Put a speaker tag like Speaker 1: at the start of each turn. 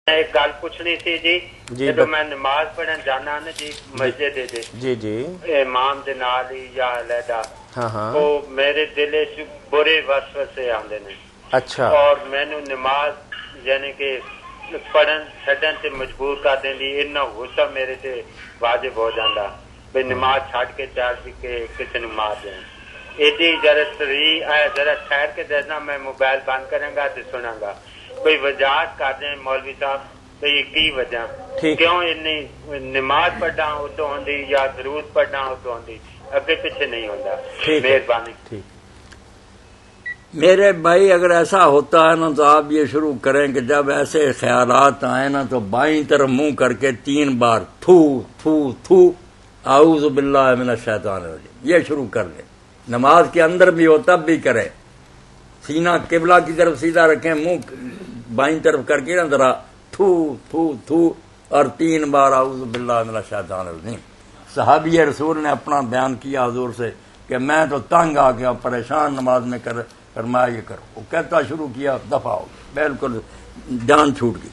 Speaker 1: एक गल पूछनी सी जी जो मैं नमाज पढ़न जाना ना जी मस्जिद
Speaker 2: जी जी
Speaker 1: इमाम दे नाल ही या अलहदा
Speaker 2: हाँ हाँ
Speaker 1: तो मेरे दिल च बुरे वसवसे आंदे ने।
Speaker 2: अच्छा
Speaker 1: और मैनू नमाज यानी कि पढ़न छड्डन ते मजबूर कर देंदी। इन्ना गुस्सा मेरे ते वाजिब हो जांदा भी नमाज छड़ के चार के किसी ने मार दें। एडी जरा ठहर के देना मैं मोबाइल बंद करूंगा तो सुनांगा कोई वजाहत कर दें मौलवी साहब भाई की वजह क्यों इन्नी नमाज पढ़ना उदो होंदी या दरूद पढ़ना उदो होंदी अगे पीछे नहीं होता। मेहरबानी।
Speaker 2: ठीक
Speaker 3: मेरे भाई अगर ऐसा होता है ना तो आप ये शुरू करें कि जब ऐसे ख्यालात आए ना तो बाईं तरफ मुंह करके 3 बार थू थू थू आऊज़ु बिल्लाहि मिनश शैतानिर रजीम ये शुरू कर ले। नमाज के अंदर भी हो तब भी करें। सीना किबला की तरफ सीधा रखें, मुंह बाईं तरफ करके ना जरा थू थू थू और 3 बार आऊज़ु बिल्लाहि मिनश शैतानिर रजीम। सहाबी रसूल ने अपना बयान किया हुजूर से कि मैं तो तंग आ गया परेशान नमाज में कर फरमाया ये करो। वो कहता शुरू किया दफा हो गया, बिल्कुल जान छूट गई।